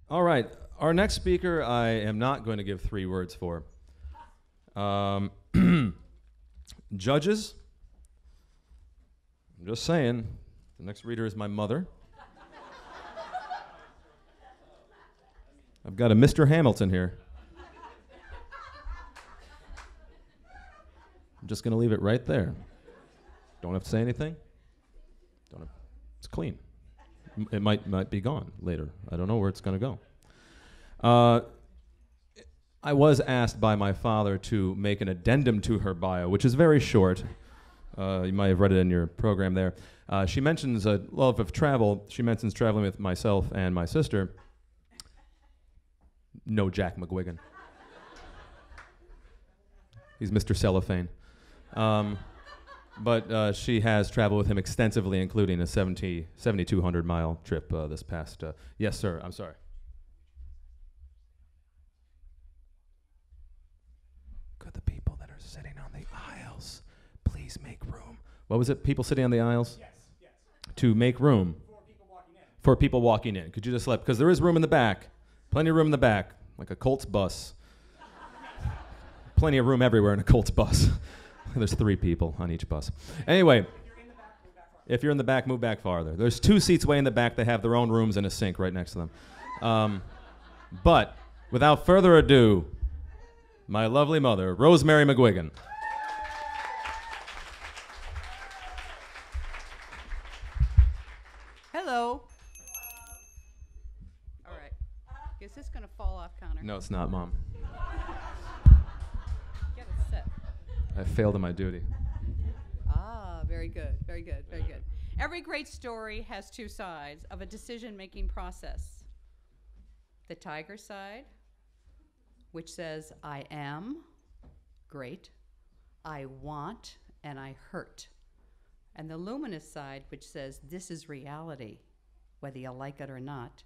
All right. Our next speaker, I am not going to give 3 words for. Judges, I'm just saying, the next reader is my mother. I've got a Mr. Hamilton here. I'm just going to leave it right there. Don't have to say anything. It's clean. It might be gone later. I don't know where it's going to go. I was asked by my father to make an addendum to her bio, which is very short. You might have read it in your program there. She mentions a love of travel. She mentions traveling with myself and my sister. No Jack McGuigan. He's Mr. Cellophane. But she has traveled with him extensively, including a 7,200-mile trip this past... yes, sir. I'm sorry. Could the people that are sitting on the aisles please make room? What was it? People sitting on the aisles? Yes. To make room. For people walking in. For people walking in. Could you just let... Because there is room in the back. Plenty of room in the back. Like a Colts bus. Plenty of room everywhere in a Colts bus. There's 3 people on each bus. Anyway, if you're in the back, move back farther. There's 2 seats way in the back. They have their own rooms and a sink right next to them. But without further ado, my lovely mother, Rosemary McGuigan. Hello. All right. Is this going to fall off, Connor? No, it's not, Mom. Get it set. I failed in my duty. Ah, very good, very good, very good. Every great story has 2 sides of a decision-making process. The tiger side, which says, I am, great, I want, and I hurt. And the luminous side, which says, this is reality, whether you like it or not.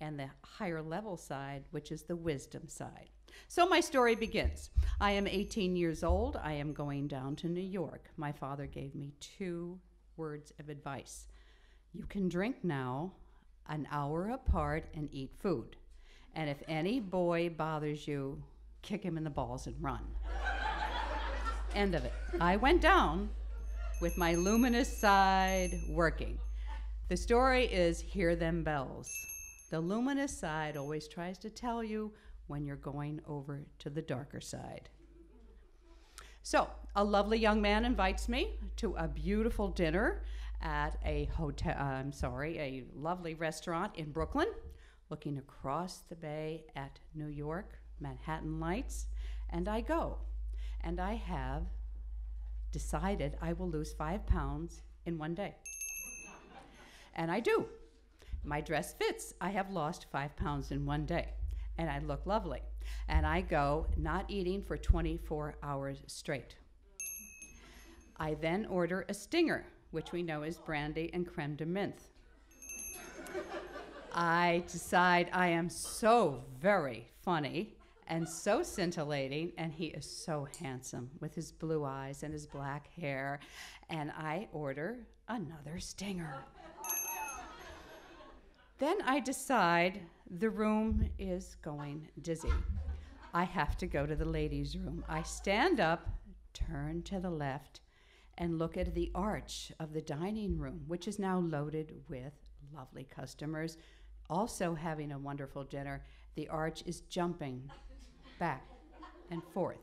And the higher level side, which is the wisdom side. So my story begins. I am 18 years old. I am going down to New York. My father gave me 2 words of advice. You can drink now, an hour apart, and eat food. And if any boy bothers you, kick him in the balls and run. End of it. I went down with my luminous side working. The story is hear them bells. The luminous side always tries to tell you when you're going over to the darker side. So, a lovely young man invites me to a beautiful dinner at a a lovely restaurant in Brooklyn, looking across the bay at New York, Manhattan lights, and I go. And I have decided I will lose 5 pounds in one day. And I do. My dress fits. I have lost 5 pounds in one day. And I look lovely. And I go not eating for 24 hours straight. I then order a stinger, which we know is brandy and creme de menthe. I decide I am so very funny and so scintillating, and he is so handsome with his blue eyes and his black hair, and I order another stinger. Then I decide the room is going dizzy. I have to go to the ladies' room. I stand up, turn to the left, and look at the arch of the dining room, which is now loaded with lovely customers, also having a wonderful dinner. The arch is jumping back and forth.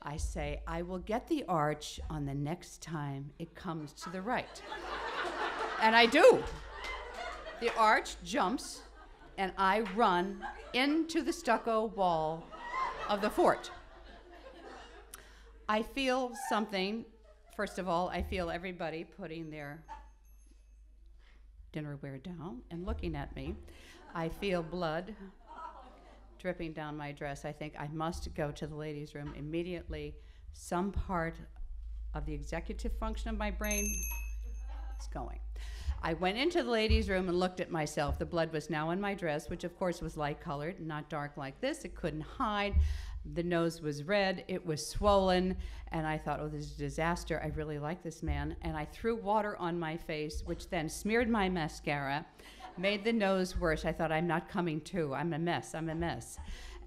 I say, I will get the arch on the next time it comes to the right. And I do. The arch jumps, and I run into the stucco wall of the fort. I feel something. First of all, I feel everybody putting their dinnerware down and looking at me. I feel blood dripping down my dress. I think I must go to the ladies' room immediately. Some part of the executive function of my brain is going. I went into the ladies' room and looked at myself. The blood was now in my dress, which of course was light-colored, not dark like this. It couldn't hide. The nose was red. It was swollen. And I thought, oh, this is a disaster. I really like this man. And I threw water on my face, which then smeared my mascara. made the nose worse. I thought, I'm not coming to. I'm a mess. I'm a mess.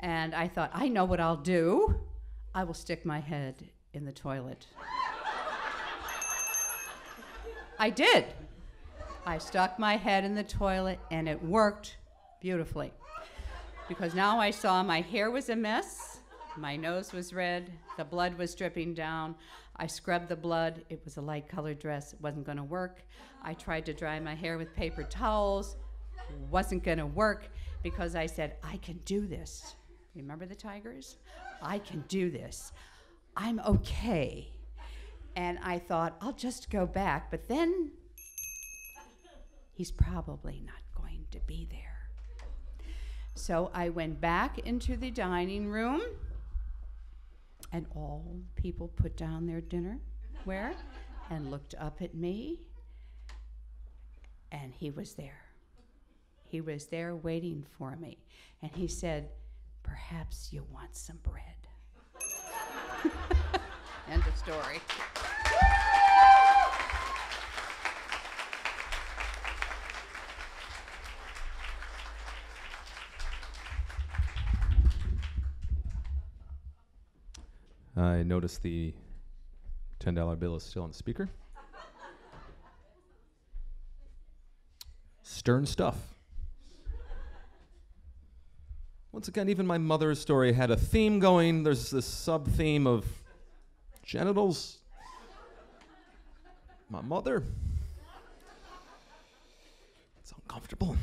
And I thought, I know what I'll do. I will stick my head in the toilet. I did. I stuck my head in the toilet, and it worked beautifully. Because now I saw my hair was a mess, my nose was red, the blood was dripping down. I scrubbed the blood. It was a light-colored dress. It wasn't going to work. I tried to dry my hair with paper towels. Wasn't going to work because I said, I can do this. Remember the tigers? I can do this. I'm okay. And I thought, I'll just go back. But then he's probably not going to be there. So I went back into the dining room, and all people put down their dinnerware and looked up at me, and he was there. He was there waiting for me. And he said, perhaps you want some bread. End of story. I noticed the $10 bill is still on the speaker. Stern stuff. Once again, even my mother's story had a theme going. There's this sub-theme of genitals. My mother. It's uncomfortable.